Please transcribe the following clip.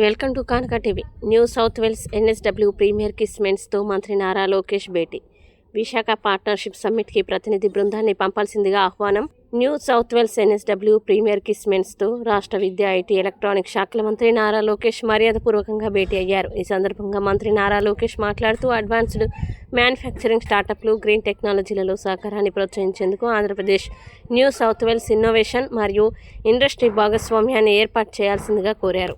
Welcome to కానక TV. New South Wales NSW premier కిస్మెంట్స్తో మంత్రి నారా లోకేష్ భేటీ. విశాఖ పార్ట్నర్షిప్ సమ్మిట్కి ప్రతినిధి బృందాన్ని పంపాల్సిందిగా ఆహ్వానం. New South Wales NSW premier కిస్మెంట్స్తో రాష్ట్ర విద్యా, ఐటీ, ఎలక్ట్రానిక్ శాఖల మంత్రి నారా లోకేష్ మర్యాదపూర్వకంగా భేటీ అయ్యారు. ఈ సందర్భంగా మంత్రి నారా లోకేష్ మాట్లాడుతూ అడ్వాన్స్డ్ మ్యానుఫ్యాక్చరింగ్, స్టార్టప్లు, గ్రీన్ టెక్నాలజీలలో సహకారాన్ని ప్రోత్సహించేందుకు Andhra Pradesh New South Wales innovation మరియు ఇండస్ట్రీ భాగస్వామ్యాన్ని ఏర్పాటు చేయాల్సిందిగా కోరారు.